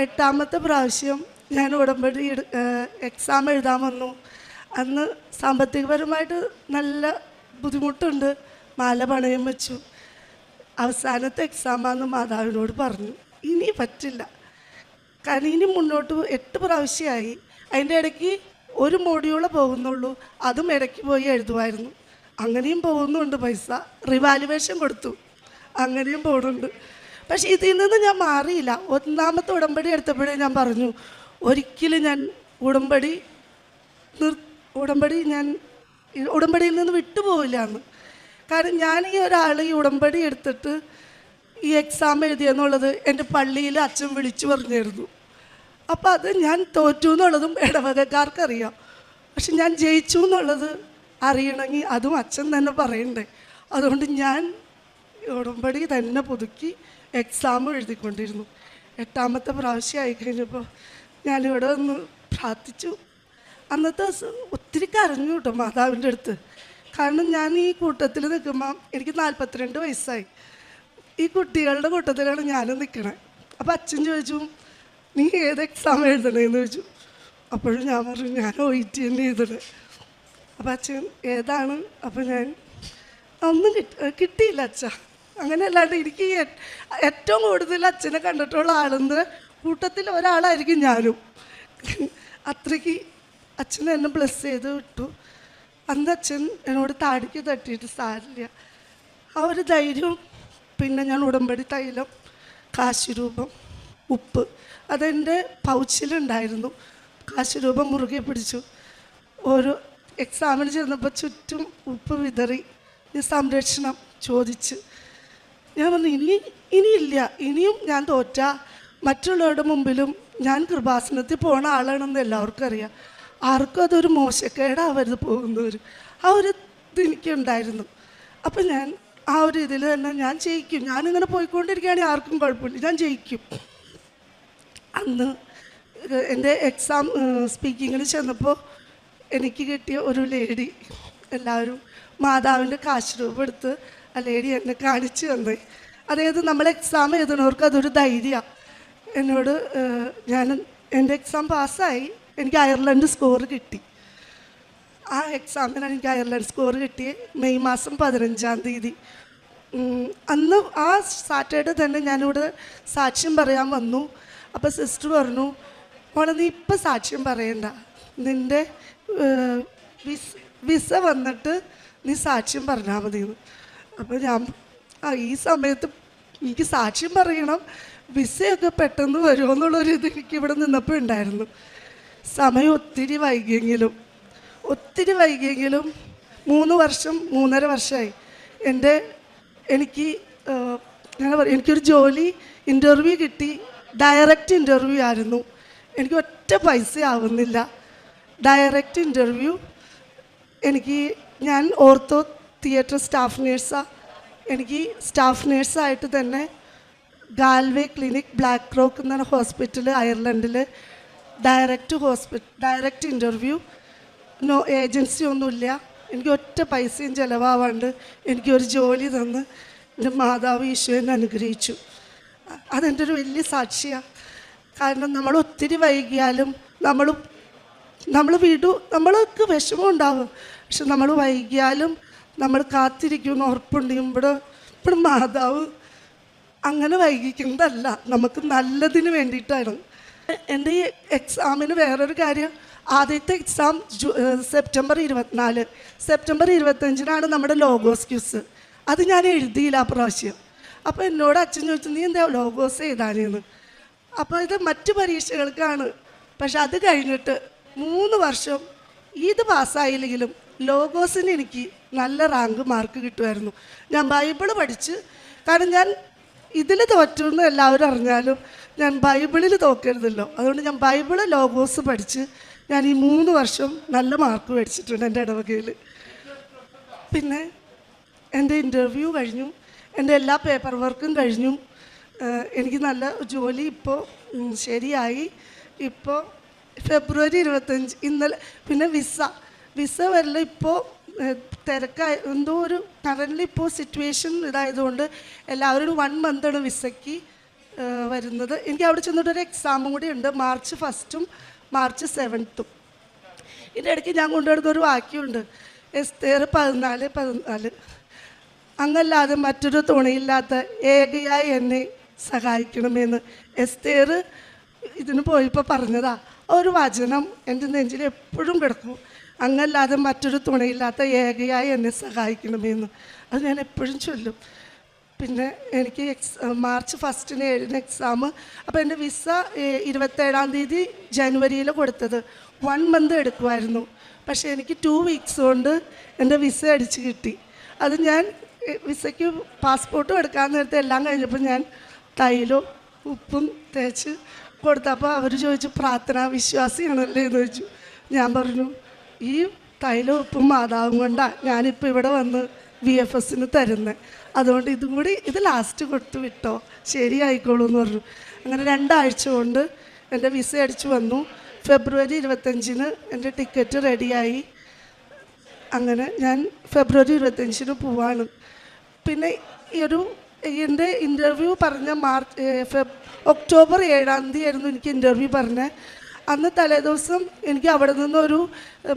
8ാമത്തെ പ്രാവശ്യം ഞാൻ ഉടമ്പടി എക്സാം എഴുതാൻ വന്നു. അന്ന് സാമ്പത്തികപരമായിട്ട് നല്ല ബുദ്ധിമുട്ടുണ്ട്, മാല പണയം വെച്ചു. അവസാനത്തെ എക്സാമാണെന്ന് മാതാവിനോട് പറഞ്ഞു, ഇനി പറ്റില്ല, കാരണം ഇനി മുന്നോട്ട് 8 പ്രാവശ്യമായി. അതിൻ്റെ ഇടയ്ക്ക് ഒരു മോഡ്യൂളെ പോകുന്നുള്ളൂ, അതും ഇടയ്ക്ക് പോയി എഴുതുമായിരുന്നു. അങ്ങനെയും പോകുന്നുണ്ട് പൈസ, റിവാലുവേഷൻ കൊടുത്തു, അങ്ങനെയും പോകുന്നുണ്ട്. പക്ഷേ ഇതിൽ നിന്ന് ഞാൻ മാറിയില്ല. 1ാമത്തെ ഉടമ്പടി എടുത്തപ്പോഴേ ഞാൻ പറഞ്ഞു, ഒരിക്കലും ഞാൻ ഉടമ്പടിയിൽ നിന്ന് വിട്ടുപോകില്ല എന്ന്. കാരണം ഞാൻ ഈ ഒരാൾ ഈ ഉടമ്പടി എടുത്തിട്ട് ഈ എക്സാം എഴുതിയെന്നുള്ളത് എൻ്റെ പള്ളിയിൽ അച്ഛൻ വിളിച്ചു പറഞ്ഞിരുന്നു. അപ്പോൾ അത് ഞാൻ തോറ്റു എന്നുള്ളതും ഇടവകക്കാർക്കറിയാം. പക്ഷെ ഞാൻ ജയിച്ചു എന്നുള്ളത് അറിയണമെങ്കിൽ അതും അച്ഛൻ തന്നെ പറയണ്ടേ. അതുകൊണ്ട് ഞാൻ ഉടമ്പടി തന്നെ പുതുക്കി എക്സാം എഴുതിക്കൊണ്ടിരുന്നു. 8ാമത്തെ പ്രാവശ്യം ആയിക്കഴിഞ്ഞപ്പോൾ ഞാനിവിടെ ഒന്ന് പ്രാർത്ഥിച്ചു. അന്നത്തെ ദിവസം ഒത്തിരി കരഞ്ഞു കേട്ടോ മാതാവിൻ്റെ അടുത്ത്. കാരണം ഞാൻ ഈ കൂട്ടത്തിൽ നിൽക്കുമ്പോൾ എനിക്ക് 42 വയസ്സായി. ഈ കുട്ടികളുടെ കൂട്ടത്തിലാണ് ഞാനും നിൽക്കണേ. അപ്പോൾ അച്ഛൻ ചോദിച്ചു, നീ ഏത് എക്സാം എഴുതണേന്ന് ചോദിച്ചു. അപ്പോഴും ഞാൻ പറഞ്ഞു, ഞാൻ OET തന്നെ എഴുതണേ. അപ്പം അച്ഛൻ ഏതാണ്? അപ്പം ഞാൻ ഒന്നും കിട്ടിയില്ല അച്ഛ. അങ്ങനെ അല്ലാണ്ട് എനിക്ക് ഏറ്റവും കൂടുതൽ അച്ഛനെ കണ്ടിട്ടുള്ള ആളെന്ന് കൂട്ടത്തിൽ ഒരാളായിരിക്കും ഞാനും. അത്രയ്ക്ക് അച്ഛൻ എന്നെ ബ്ലെസ് ചെയ്ത് വിട്ടു. അന്ന് അച്ഛൻ എന്നോട് താടിക്ക് തട്ടിയിട്ട് സാരില്ല, ആ ഒരു ധൈര്യവും. പിന്നെ ഞാൻ ഉടമ്പടി തൈലം, കാശുരൂപം, ഉപ്പ് അതെൻ്റെ പൗച്ചിലുണ്ടായിരുന്നു. കാശുരൂപം മുറുകെ പിടിച്ചു. ഓരോ എക്സാമിന് ചെന്നപ്പോൾ ചുറ്റും ഉപ്പ് വിതറി സംരക്ഷണം ചോദിച്ച്. ഞാൻ പറഞ്ഞു, ഇനിയില്ല, ഇനിയും ഞാൻ തോറ്റ മറ്റുള്ളവരുടെ മുമ്പിലും ഞാൻ കൃപാസനത്തിൽ പോണ ആളാണെന്ന് എല്ലാവർക്കും അറിയാം. ആർക്കും അതൊരു മോശക്കേടാവരുത് പോകുന്നവർ. ആ ഒരു ഇതെനിക്കുണ്ടായിരുന്നു. അപ്പം ഞാൻ ആ ഒരു ഇതിൽ തന്നെ ഞാൻ ജയിക്കും. ഞാനിങ്ങനെ പോയിക്കൊണ്ടിരിക്കുകയാണെങ്കിൽ ആർക്കും കുഴപ്പമില്ല, ഞാൻ ജയിക്കും. അന്ന് എൻ്റെ എക്സാം സ്പീക്കിങ്ങിന് ചെന്നപ്പോൾ എനിക്ക് കിട്ടിയ ഒരു ലേഡി, എല്ലാവരും മാതാവിൻ്റെ കാശുരൂപം എടുത്ത് ആ ലേഡി എന്നെ കാണിച്ചു തന്നേ. അതായത് നമ്മൾ എക്സാം എഴുതുന്നവർക്ക് അതൊരു ധൈര്യമാണ്. എന്നോട് എൻ്റെ എക്സാം പാസ്സായി, എനിക്ക് അയർലൻഡ് സ്കോർ കിട്ടി. ആ എക്സാമിനാണ് എനിക്ക് അയർലൻഡ് സ്കോർ കിട്ടിയത് മെയ് മാസം 15-ാം തീയതി. അന്ന് ആ സാറ്റർഡേ തന്നെ ഞാനിവിടെ സാക്ഷ്യം പറയാൻ വന്നു. അപ്പോൾ സിസ്റ്റർ പറഞ്ഞു, മോളെ നീ ഇപ്പം സാക്ഷ്യം പറയണ്ട, നിൻ്റെ വിസ വന്നിട്ട് നീ സാക്ഷ്യം പറഞ്ഞാൽ മതിയെന്ന്. അപ്പോൾ ഞാൻ ഈ സമയത്ത് എനിക്ക് സാക്ഷ്യം പറയണം, വിസയൊക്കെ പെട്ടെന്ന് വരുമോ എന്നുള്ളൊരിത് എനിക്കിവിടെ നിന്നപ്പോൾ ഉണ്ടായിരുന്നു. സമയം ഒത്തിരി വൈകിയെങ്കിലും 3.5 വർഷമായി എനിക്കൊരു ജോലി ഇൻ്റർവ്യൂ കിട്ടി. ഡയറക്റ്റ് ഇൻ്റർവ്യൂ ആയിരുന്നു. എനിക്ക് ഒറ്റ പൈസ ആവുന്നില്ല. ഡയറക്റ്റ് ഇൻ്റർവ്യൂ ഞാൻ ഓർത്തോ തിയേറ്റർ സ്റ്റാഫ് നേഴ്സാണ്. എനിക്ക് സ്റ്റാഫ് നേഴ്സായിട്ട് തന്നെ ഗാൽവേ ക്ലിനിക്, ബ്ലാക്ക് റോക്ക് എന്ന ഹോസ്പിറ്റൽ അയർലൻഡിൽ ഡയറക്റ്റ് ഇൻ്റർവ്യൂ, നോ ഏജൻസി ഒന്നുമില്ല. എനിക്ക് ഒറ്റ പൈസയും ചിലവാവാണ്ട് എനിക്കൊരു ജോലി തന്ന് എൻ്റെ മാതാവ് ഈശോയെ അനുഗ്രഹിച്ചു. അതെൻ്റെ ഒരു വലിയ സാക്ഷിയാണ്. കാരണം നമ്മൾ ഒത്തിരി വൈകിയാലും നമ്മൾക്ക് വിഷമം ഉണ്ടാവും. പക്ഷെ നമ്മൾ വൈകിയാലും നമ്മൾ കാത്തിരിക്കുമെന്ന് ഉറപ്പുണ്ടെങ്കിൽ ഇവിടെ മാതാവ് അങ്ങനെ വൈകിക്കുന്നതല്ല, നമുക്ക് നല്ലതിന് വേണ്ടിയിട്ടാണ്. എൻ്റെ ഈ എക്സാമിന് വേറൊരു കാര്യം, ആദ്യത്തെ എക്സാം സെപ്റ്റംബർ 25-നാണ് നമ്മുടെ ലോഗോസ് ക്യൂസ്. അത് ഞാൻ എഴുതിയില്ല ആ പ്രാവശ്യം. അപ്പോൾ എന്നോട് അച്ഛൻ ചോദിച്ചു, നീ എന്താ ലോഗോസ് എഴുതാനെന്ന്. അപ്പോൾ ഇത് മറ്റു പരീക്ഷകൾക്കാണ്. പക്ഷെ അത് കഴിഞ്ഞിട്ട് 3 വർഷം ഇത് പാസ്സായില്ലെങ്കിലും ലോഗോസിന് എനിക്ക് നല്ല റാങ്ക് മാർക്ക് കിട്ടുമായിരുന്നു. ഞാൻ ബൈബിള് പഠിച്ച്, കാരണം ഞാൻ ഇതിൽ തോറ്റെന്ന് എല്ലാവരും അറിഞ്ഞാലും ഞാൻ ബൈബിളിൽ തോക്കരുതല്ലോ. അതുകൊണ്ട് ഞാൻ ബൈബിള് ലോഗോസ് പഠിച്ച് ഞാൻ ഈ 3 വർഷം നല്ല മാർക്ക് മേടിച്ചിട്ടുണ്ട് എൻ്റെ ഇടവകയിൽ. പിന്നെ എൻ്റെ ഇൻ്റർവ്യൂ കഴിഞ്ഞു, എൻ്റെ എല്ലാ പേപ്പർ വർക്കും കഴിഞ്ഞു. എനിക്ക് നല്ല ജോലി ഇപ്പോൾ ശരിയായി. ഇപ്പോൾ ഫെബ്രുവരി 25 ഇന്നലെ. പിന്നെ വിസ വരല ഇപ്പോൾ തിരക്കായി എന്തോ ഒരു കറൻ്റ് ഇപ്പോൾ സിറ്റുവേഷൻ ഇതായതുകൊണ്ട് എല്ലാവരും 1 മന്താണ് വിസയ്ക്ക് വരുന്നത്. എനിക്ക് അവിടെ ചെന്നിട്ടൊരു എക്സാമും കൂടി ഉണ്ട്, March 1 March 7. ഇതിൻ്റെ ഇടയ്ക്ക് ഞാൻ കൊണ്ടുവരുന്നൊരു വാക്യമുണ്ട്, എസ്തേർ 14:14. അങ്ങല്ലാതെ മറ്റൊരു തുണയില്ലാത്ത ഏകയായി എന്നെ സഹായിക്കണമെന്ന് എസ്തേർ ഇതിന് പോയപ്പോൾ പറഞ്ഞതാ. ഒരു വചനം എൻ്റെ നെഞ്ചിൽ എപ്പോഴും കിടക്കും, അങ്ങല്ലാതെ മറ്റൊരു തുണയില്ലാത്ത ഏകയായി എന്നെ സഹായിക്കണമെന്ന്. അത് ഞാൻ എപ്പോഴും ചൊല്ലും. പിന്നെ എനിക്ക് March 1 എക്സാം. അപ്പോൾ എൻ്റെ വിസ 27-ാം തീയതി ജനുവരിയിൽ കൊടുത്തത്. 1 മന്ത് എടുക്കുമായിരുന്നു. പക്ഷേ എനിക്ക് 2 വീക്സ് കൊണ്ട് എൻ്റെ വിസ അടിച്ച് കിട്ടി. അത് ഞാൻ വിസയ്ക്ക് പാസ്പോർട്ടും എടുക്കാൻ നേരത്തെ എല്ലാം കഴിഞ്ഞപ്പോൾ ഞാൻ തൈലും ഉപ്പും തേച്ച് കൊടുത്തപ്പോൾ അവർ ചോദിച്ചു, പ്രാർത്ഥനാ വിശ്വാസിയാണല്ലേ എന്ന് ചോദിച്ചു. ഞാൻ പറഞ്ഞു, ഈ തൈലും ഉപ്പും മാതാവും കൊണ്ടാണ് ഞാനിപ്പോൾ ഇവിടെ വന്ന് VFSന് തരുന്നത്, അതുകൊണ്ട് ഇതും കൂടി ഇത് ലാസ്റ്റ് കൊടുത്ത് വിട്ടോ, ശരിയായിക്കോളൂ എന്ന് പറഞ്ഞു. അങ്ങനെ 2 ആഴ്ച കൊണ്ട് എൻ്റെ വിസ അടിച്ചു വന്നു. February 25 എൻ്റെ ടിക്കറ്റ് റെഡിയായി. അങ്ങനെ ഞാൻ February 25 പോവാണ്. പിന്നെ എൻ്റെ ഇൻ്റർവ്യൂ പറഞ്ഞ October 7-ാം തീയതി ആയിരുന്നു എനിക്ക് ഇൻ്റർവ്യൂ പറഞ്ഞത്. അന്ന് തലേദിവസം എനിക്ക് അവിടെ നിന്നൊരു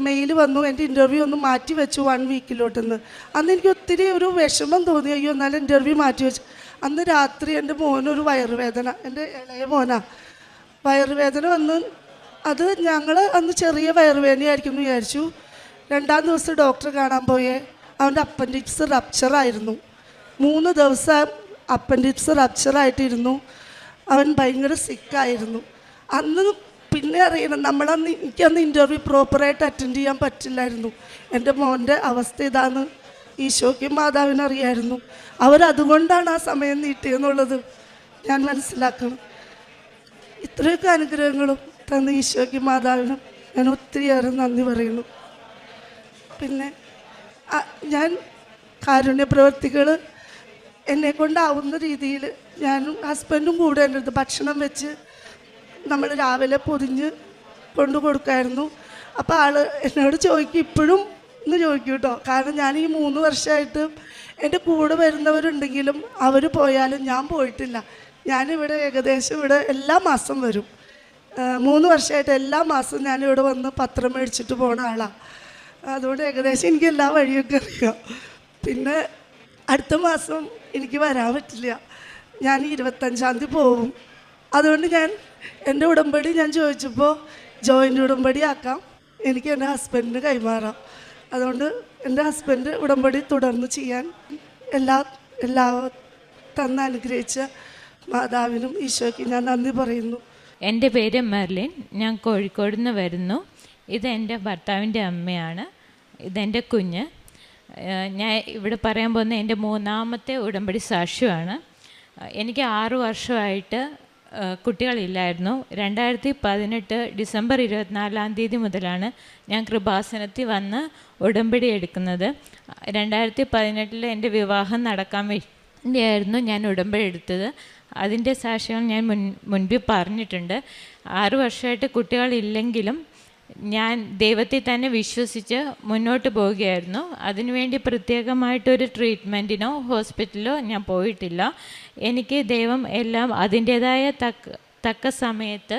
മെയിൽ വന്നു, എൻ്റെ ഇൻ്റർവ്യൂ ഒന്ന് മാറ്റി വെച്ചു 1 വീക്കിലോട്ടെന്ന്. അന്ന് എനിക്ക് ഒത്തിരി ഒരു വിഷമം തോന്നി, അയ്യോ എന്നാലും ഇൻ്റർവ്യൂ മാറ്റി വെച്ചു. അന്ന് രാത്രി എൻ്റെ മോനൊരു വയറുവേദന, എൻ്റെ ഇളയ മോനാ വയറുവേദന വന്ന്. അത് ഞങ്ങൾ അന്ന് ചെറിയ വയറുവേദനയായിരിക്കും എന്ന് വിചാരിച്ചു. 2-ാം ദിവസം ഡോക്ടറെ കാണാൻ പോയേ, അവൻ്റെ അപ്പൻഡിക്സ് റപ്ചറായിരുന്നു. 3 ദിവസം അപ്പൻഡിക്സ് റപ്ചറായിട്ടിരുന്നു. അവൻ ഭയങ്കര സിക്കായിരുന്നു. അന്ന് പിന്നെ അറിയണം, എനിക്കന്ന് ഇൻ്റർവ്യൂ പ്രോപ്പറായിട്ട് അറ്റൻഡ് ചെയ്യാൻ പറ്റില്ലായിരുന്നു. എൻ്റെ മോൻ്റെ അവസ്ഥ ഇതാണ് ഈശോയ്ക്കും മാതാവിനും അറിയായിരുന്നു. അവരതുകൊണ്ടാണ് ആ സമയം നീട്ടിയെന്നുള്ളത് ഞാൻ മനസ്സിലാക്കണം. ഇത്രയൊക്കെ അനുഗ്രഹങ്ങളും തന്ന ഈശോയ്ക്കും മാതാവിനും ഞാൻ ഒത്തിരിയേറെ നന്ദി പറയുന്നു. പിന്നെ ഞാൻ കാരുണ്യ പ്രവർത്തികൾ എന്നെക്കൊണ്ടാവുന്ന രീതിയിൽ ഞാനും ഹസ്ബൻഡും കൂടെ എൻ്റെ അടുത്ത് ഭക്ഷണം വെച്ച് നമ്മൾ രാവിലെ പൊതിഞ്ഞ് കൊണ്ടു കൊടുക്കായിരുന്നു. അപ്പോൾ ആൾ എന്നോട് ചോദിക്കും, ഇപ്പോഴും ഇന്ന് ചോദിക്കും കേട്ടോ, കാരണം ഞാൻ ഈ 3 വർഷമായിട്ട് എൻ്റെ കൂടെ വരുന്നവരുണ്ടെങ്കിലും അവർ പോയാലും ഞാൻ പോയിട്ടില്ല. ഞാനിവിടെ ഏകദേശം ഇവിടെ എല്ലാ മാസം വരും. 3 വർഷമായിട്ട് എല്ലാ മാസവും ഞാനിവിടെ വന്ന് പത്രം മേടിച്ചിട്ട് പോണ ആളാണ്. അതുകൊണ്ട് ഏകദേശം എനിക്ക് എല്ലാ വഴിയൊക്കെ അറിയാം. പിന്നെ അടുത്ത മാസം എനിക്ക് വരാൻ പറ്റില്ല, ഞാൻ 25-ാം തീയതി പോകും. അതുകൊണ്ട് ഞാൻ എൻ്റെ ഉടമ്പടി ഞാൻ ചോദിച്ചപ്പോൾ ജോയിൻ്റ് ഉടമ്പടി ആക്കാം, എനിക്ക് എൻ്റെ ഹസ്ബൻഡിന് കൈമാറാം. അതുകൊണ്ട് എൻ്റെ ഹസ്ബൻഡ് ഉടമ്പടി തുടർന്ന് ചെയ്യാൻ എല്ലാ തന്ന് അനുഗ്രഹിച്ച മാതാവിനും ഈശോയ്ക്ക് ഞാൻ നന്ദി പറയുന്നു. എൻ്റെ പേര് മെർലിൻ, ഞാൻ കോഴിക്കോട് നിന്ന് വരുന്നു. ഇതെൻ്റെ ഭർത്താവിൻ്റെ അമ്മയാണ്, ഇതെൻ്റെ കുഞ്ഞ്. ഞാൻ ഇവിടെ പറയാൻ പോകുന്ന എൻ്റെ 3ാമത്തെ ഉടമ്പടി സാക്ഷ്യമാണ്. എനിക്ക് 6 വർഷമായിട്ട് കുട്ടികളില്ലായിരുന്നു. 2018 ഡിസംബർ 24-ാം തീയതി മുതലാണ് ഞാൻ കൃപാസനത്തിൽ വന്ന് ഉടമ്പടി എടുക്കുന്നത്. 2018 എൻ്റെ വിവാഹം നടക്കാൻ വേണ്ടിയായിരുന്നു ഞാൻ ഉടമ്പടി എടുത്തത്. അതിൻ്റെ സാക്ഷ്യങ്ങൾ ഞാൻ മുൻപിൽ പറഞ്ഞിട്ടുണ്ട്. 6 വർഷമായിട്ട് കുട്ടികളില്ലെങ്കിലും ഞാൻ ദൈവത്തിൽ തന്നെ വിശ്വസിച്ച് മുന്നോട്ട് പോവുകയായിരുന്നു. അതിനുവേണ്ടി പ്രത്യേകമായിട്ടൊരു ട്രീറ്റ്മെൻറ്റിനോ ഹോസ്പിറ്റലിലോ ഞാൻ പോയിട്ടില്ല. എനിക്ക് ദൈവം എല്ലാം അതിൻ്റേതായ തക്ക സമയത്ത്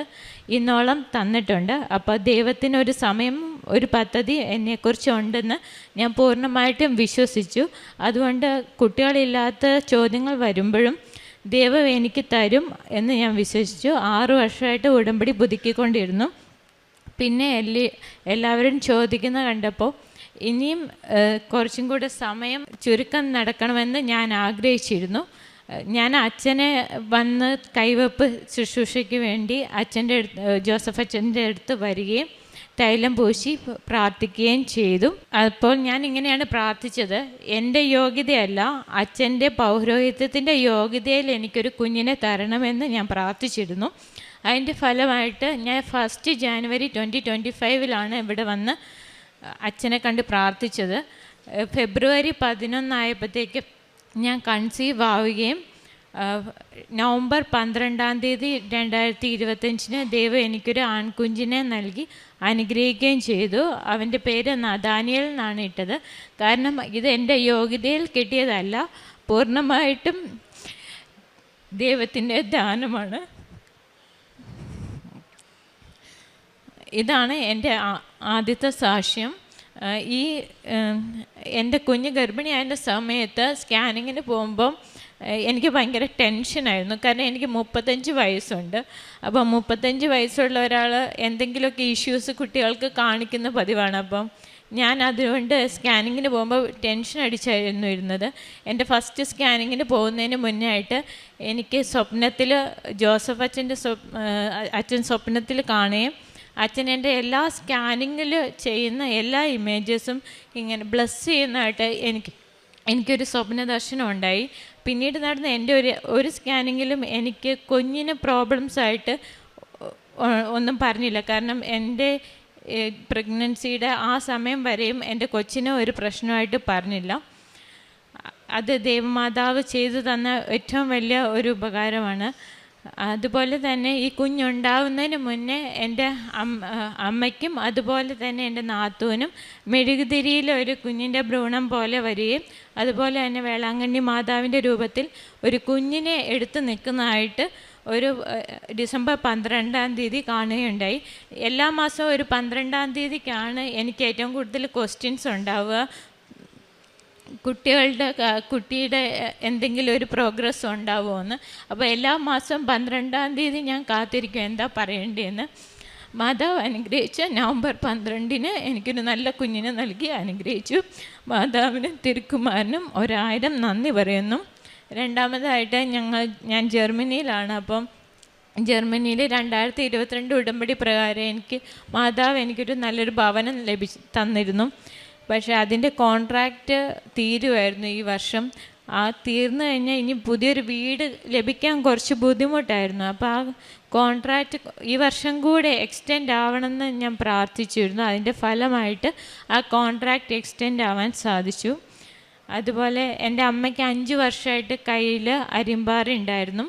ഇന്നോളം തന്നിട്ടുണ്ട്. അപ്പോൾ ദൈവത്തിനൊരു സമയം, ഒരു പദ്ധതി എന്നെക്കുറിച്ച് ഉണ്ടെന്ന് ഞാൻ പൂർണ്ണമായിട്ടും വിശ്വസിച്ചു. അതുകൊണ്ട് കുട്ടികളില്ലാത്ത ചോദ്യങ്ങൾ വരുമ്പോഴും ദൈവം എനിക്ക് തരും എന്ന് ഞാൻ വിശ്വസിച്ചു. 6 വർഷമായിട്ട് ഉടമ്പടി പുതുക്കിക്കൊണ്ടിരുന്നു. പിന്നെ എല്ലാവരും ചോദിക്കുന്ന കണ്ടപ്പോൾ ഇനിയും കുറച്ചും കൂടെ സമയം ചുരുക്കം നടക്കണമെന്ന് ഞാൻ ആഗ്രഹിച്ചിരുന്നു. ഞാൻ അച്ഛനെ വന്ന് കൈവെപ്പ് ശുശ്രൂഷയ്ക്ക് വേണ്ടി ജോസഫ് അച്ഛൻ്റെ അടുത്ത് വരികയും തൈലം പൂശി പ്രാർത്ഥിക്കുകയും ചെയ്തു. അപ്പോൾ ഞാൻ ഇങ്ങനെയാണ് പ്രാർത്ഥിച്ചത്, എൻ്റെ യോഗ്യതയല്ല, അച്ഛൻ്റെ പൗരോഹിത്യത്തിൻ്റെ യോഗ്യതയിൽ എനിക്കൊരു കുഞ്ഞിനെ തരണമെന്ന് ഞാൻ പ്രാർത്ഥിച്ചിരുന്നു. അതിൻ്റെ ഫലമായിട്ട് ഞാൻ 1 ജാനുവരി 2025 ഇവിടെ വന്ന് അച്ഛനെ കണ്ട് പ്രാർത്ഥിച്ചത്. ഫെബ്രുവരി 11 ആയപ്പോഴത്തേക്ക് ഞാൻ കൺസീവ് ആവുകയും നവംബർ 12 2025 ദൈവം എനിക്കൊരു ആൺകുഞ്ഞിനെ നൽകി അനുഗ്രഹിക്കുകയും ചെയ്തു. അവൻ്റെ പേര് ദാനിയേൽ എന്നാണ് ഇട്ടത്. കാരണം ഇത് എൻ്റെ യോഗ്യതയിൽ കിട്ടിയതല്ല, പൂർണ്ണമായിട്ടും ദൈവത്തിൻ്റെ ദാനമാണ്. ഇതാണ് എൻ്റെ ആദ്യത്തെ സാക്ഷ്യം. എൻ്റെ കുഞ്ഞ് ഗർഭിണിയായ സമയത്ത് സ്കാനിങ്ങിന് പോകുമ്പം എനിക്ക് ഭയങ്കര ടെൻഷനായിരുന്നു. കാരണം എനിക്ക് 35 വയസ്സുണ്ട്. അപ്പം 35 വയസ്സുള്ള ഒരാൾ എന്തെങ്കിലുമൊക്കെ ഇഷ്യൂസ് കുട്ടികൾക്ക് കാണിക്കുന്ന പതിവാണ്. അപ്പം ഞാൻ അതുകൊണ്ട് സ്കാനിങ്ങിന് പോകുമ്പോൾ ടെൻഷൻ അടിച്ചായിരുന്നു ഇരുന്നത്. എൻ്റെ ഫസ്റ്റ് സ്കാനിങ്ങിന് പോകുന്നതിന് മുന്നേ ആയിട്ട് എനിക്ക് സ്വപ്നത്തിൽ ജോസഫ് അച്ഛൻ സ്വപ്നത്തിൽ കാണുകയും അച്ഛൻ എൻ്റെ എല്ലാ സ്കാനിങ്ങിൽ ചെയ്യുന്ന എല്ലാ ഇമേജസും ഇങ്ങനെ ബ്ലസ് ചെയ്യുന്നതായിട്ട് എനിക്കൊരു സ്വപ്ന ദർശനം ഉണ്ടായി. പിന്നീട് നടന്ന എൻ്റെ ഒരു സ്കാനിങ്ങിലും എനിക്ക് കുഞ്ഞിന് പ്രോബ്ലംസായിട്ട് ഒന്നും പറഞ്ഞില്ല. കാരണം എൻ്റെ പ്രഗ്നൻസിയുടെ ആ സമയം വരെയും എൻ്റെ കൊച്ചിന് ഒരു പ്രശ്നമായിട്ട് പറഞ്ഞില്ല. അത് ദൈവമാതാവ് ചെയ്തു തന്ന ഏറ്റവും വലിയ ഒരു ഉപകാരമാണ്. അതുപോലെ തന്നെ ഈ കുഞ്ഞുണ്ടാവുന്നതിന് മുന്നേ എൻ്റെ അമ്മയ്ക്കും അതുപോലെ തന്നെ എൻ്റെ നാത്തൂനും മെഴുകുതിരിയിൽ ഒരു കുഞ്ഞിൻ്റെ ഭ്രൂണം പോലെ വരികയും അതുപോലെ തന്നെ വേളാങ്കണ്ണി മാതാവിൻ്റെ രൂപത്തിൽ ഒരു കുഞ്ഞിനെ എടുത്ത് നിൽക്കുന്നതായിട്ട് ഒരു ഡിസംബർ 12 കാണുകയുണ്ടായി. എല്ലാ മാസവും ഒരു 12 എനിക്ക് ഏറ്റവും കൂടുതൽ ക്വസ്റ്റ്യൻസ് ഉണ്ടാവുക. കുട്ടിയുടെ എന്തെങ്കിലും ഒരു പ്രോഗ്രസ് ഉണ്ടാവുമെന്ന്. അപ്പോൾ എല്ലാ മാസവും 12 ഞാൻ കാത്തിരിക്കും എന്താ പറയേണ്ടതെന്ന്. മാതാവ് അനുഗ്രഹിച്ച് നവംബർ 12 എനിക്കൊരു നല്ല കുഞ്ഞിനെ നൽകി അനുഗ്രഹിച്ചു. മാതാവിനും തിരുക്കുമാരനും 1000 നന്ദി പറയുന്നു. രണ്ടാമതായിട്ട് ഞാൻ ജർമ്മനിയിലാണ്. അപ്പം ജർമ്മനിയിൽ 2022 ഉടമ്പടി പ്രകാരം മാതാവ് എനിക്കൊരു നല്ലൊരു ഭവനം തന്നിരുന്നു. പക്ഷേ അതിൻ്റെ കോൺട്രാക്റ്റ് തീരുമായിരുന്നു ഈ വർഷം. തീർന്നു കഴിഞ്ഞാൽ ഇനി പുതിയൊരു വീട് ലഭിക്കാൻ കുറച്ച് ബുദ്ധിമുട്ടായിരുന്നു. അപ്പോൾ ആ കോൺട്രാക്റ്റ് ഈ വർഷം കൂടെ എക്സ്റ്റെൻഡ് ആവണമെന്ന് ഞാൻ പ്രാർത്ഥിച്ചിരുന്നു. അതിൻ്റെ ഫലമായിട്ട് ആ കോൺട്രാക്റ്റ് എക്സ്റ്റെൻഡ് ആവാൻ സാധിച്ചു. അതുപോലെ എൻ്റെ അമ്മയ്ക്ക് 5 വർഷമായിട്ട് കയ്യിൽ അരിമ്പാറുണ്ടായിരുന്നു.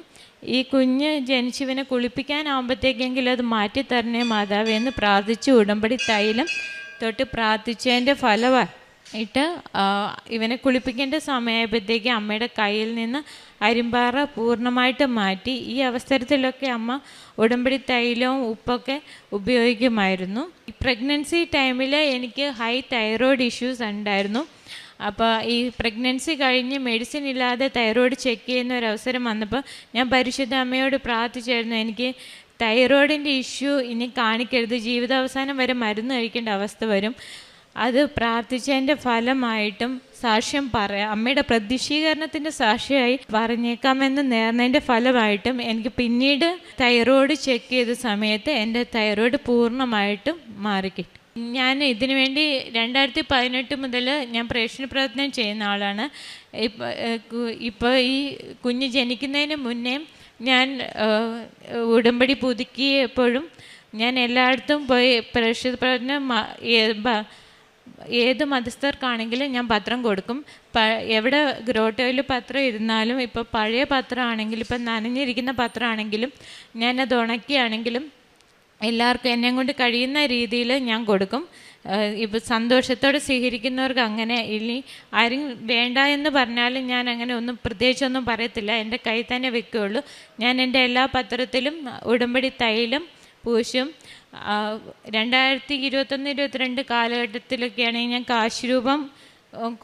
ഈ കുഞ്ഞ് ജനിച്ചവനെ കുളിപ്പിക്കാനാകുമ്പോഴത്തേക്കെങ്കിലും അത് മാറ്റിത്തരണേ മാതാവേ എന്ന് പ്രാർത്ഥിച്ചു. ഉടമ്പടി തൈലം തൊട്ട് പ്രാർത്ഥിച്ചതിൻ്റെ ഫലമായിട്ട് ഇവനെ കുളിപ്പിക്കേണ്ട സമയമായപ്പോഴത്തേക്ക് അമ്മയുടെ കയ്യിൽ നിന്ന് അരിമ്പാറ പൂർണ്ണമായിട്ട് മാറ്റി. ഈ അവസരത്തിലൊക്കെ അമ്മ ഉടമ്പടി തൈലവും ഉപ്പൊക്കെ ഉപയോഗിക്കുമായിരുന്നു. ഈ പ്രഗ്നൻസി ടൈമിൽ എനിക്ക് ഹൈ തൈറോയ്ഡ് ഇഷ്യൂസ് ഉണ്ടായിരുന്നു. അപ്പോൾ ഈ പ്രഗ്നൻസി കഴിഞ്ഞ് മെഡിസിൻ ഇല്ലാതെ തൈറോയ്ഡ് ചെക്ക് ചെയ്യുന്ന ഒരു അവസരം വന്നപ്പോൾ ഞാൻ പരിശുദ്ധ അമ്മയോട് പ്രാർത്ഥിച്ചായിരുന്നു, എനിക്ക് തൈറോയിഡിൻ്റെ ഇഷ്യൂ ഇനി കാണിക്കരുത്, ജീവിതാവസാനം വരെ മരുന്ന് കഴിക്കേണ്ട അവസ്ഥ വരും. അത് പ്രാർത്ഥിച്ചതിൻ്റെ ഫലമായിട്ടും സാക്ഷ്യം അമ്മയുടെ പ്രതിഷ്ഠീകരണത്തിൻ്റെ സാക്ഷിയായി പറഞ്ഞേക്കാമെന്ന് നേർന്നതിൻ്റെ ഫലമായിട്ടും എനിക്ക് പിന്നീട് തൈറോയ്ഡ് ചെക്ക് ചെയ്ത സമയത്ത് എൻ്റെ തൈറോയ്ഡ് പൂർണ്ണമായിട്ടും മാറിക്കിട്ടി. ഞാൻ ഇതിനു വേണ്ടി 2018 മുതൽ ഞാൻ പ്രേക്ഷണ പ്രവർത്തനം ചെയ്യുന്ന ആളാണ്. ഇപ്പോൾ ഈ കുഞ്ഞ് ജനിക്കുന്നതിന് മുന്നേ ഞാൻ ഉടമ്പടി പുതുക്കിയപ്പോഴും ഞാൻ എല്ലായിടത്തും പോയി പ്രേക്ഷിത പ്രവർത്തനം ഏത് മതസ്ഥർക്കാണെങ്കിലും ഞാൻ പത്രം കൊടുക്കും. എവിടെ ഗ്രോട്ടോയിൽ പത്രം ഇരുന്നാലും ഇപ്പോൾ പഴയ പത്രമാണെങ്കിലും ഇപ്പം നനഞ്ഞിരിക്കുന്ന പത്രമാണെങ്കിലും ഞാനത് ഉണക്കിയാണെങ്കിലും എല്ലാവർക്കും എന്നെ കൊണ്ട് കഴിയുന്ന രീതിയിൽ ഞാൻ കൊടുക്കും. ഇപ്പോൾ സന്തോഷത്തോടെ സ്വീകരിക്കുന്നവർക്ക് അങ്ങനെ. ഇനി ആരും വേണ്ട എന്ന് പറഞ്ഞാലും ഞാൻ അങ്ങനെ പ്രത്യേകിച്ചൊന്നും പറയത്തില്ല, എൻ്റെ കയ്യിൽ തന്നെ വെക്കുകയുള്ളൂ. ഞാൻ എൻ്റെ എല്ലാ പത്രത്തിലും ഉടമ്പടി തൈലം പൂശും. 2021-22 കാലഘട്ടത്തിലൊക്കെയാണെങ്കിൽ ഞാൻ കാശ് രൂപം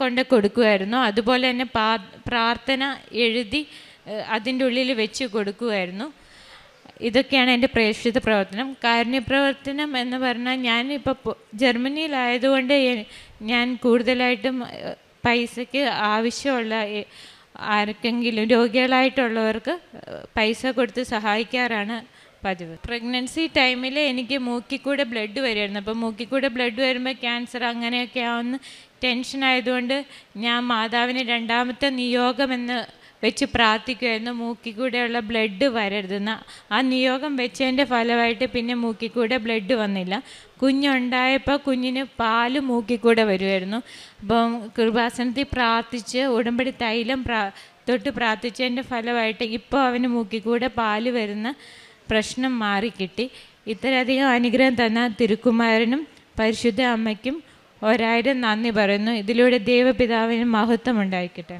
കൊണ്ട് കൊടുക്കുമായിരുന്നു. അതുപോലെ തന്നെ പ്രാർത്ഥന എഴുതി അതിൻ്റെ ഉള്ളിൽ വെച്ച് കൊടുക്കുമായിരുന്നു. ഇതൊക്കെയാണ് എൻ്റെ പ്രേക്ഷിത പ്രവർത്തനം. കാരുണ്യപ്രവർത്തനം എന്ന് പറഞ്ഞാൽ ഞാനിപ്പോൾ ജർമ്മനിയിലായതുകൊണ്ട് ഞാൻ കൂടുതലായിട്ടും പൈസയ്ക്ക് ആവശ്യമുള്ള ആർക്കെങ്കിലും രോഗികളായിട്ടുള്ളവർക്ക് പൈസ കൊടുത്ത് സഹായിക്കാറാണ് പതിവ്. പ്രഗ്നൻസി ടൈമിൽ എനിക്ക് മൂക്കിക്കൂടെ ബ്ലഡ് വരുമായിരുന്നു. അപ്പോൾ മൂക്കിക്കൂടെ ബ്ലഡ് വരുമ്പോൾ ക്യാൻസർ അങ്ങനെയൊക്കെ ആവുന്ന ടെൻഷനായതുകൊണ്ട് ഞാൻ മാതാവിന് രണ്ടാമത്തെ നിയോഗമെന്ന് വെച്ച് പ്രാർത്ഥിക്കുമായിരുന്നു, മൂക്കിൽ കൂടെയുള്ള ബ്ലഡ് വരരുതെന്ന്. ആ നിയോഗം വെച്ചതിൻ്റെ ഫലമായിട്ട് പിന്നെ മൂക്കിൽ കൂടെ ബ്ലഡ് വന്നില്ല. കുഞ്ഞുണ്ടായപ്പോൾ കുഞ്ഞിന് പാല് മൂക്കിൽ കൂടെ വരുമായിരുന്നു. അപ്പം കൃപാസനത്തിൽ പ്രാർത്ഥിച്ച് ഉടമ്പടി തൈലം തൊട്ട് പ്രാർത്ഥിച്ചതിൻ്റെ ഫലമായിട്ട് ഇപ്പോൾ അവന് മൂക്കിൽ കൂടെ പാല് വരുന്ന പ്രശ്നം മാറിക്കിട്ടി. ഇത്രയധികം അനുഗ്രഹം തന്ന തിരുക്കുമാരനും പരിശുദ്ധ അമ്മയ്ക്കും 1000 നന്ദി പറയുന്നു. ഇതിലൂടെ ദൈവപിതാവിന് മഹത്വം ഉണ്ടായിരിക്കട്ടെ.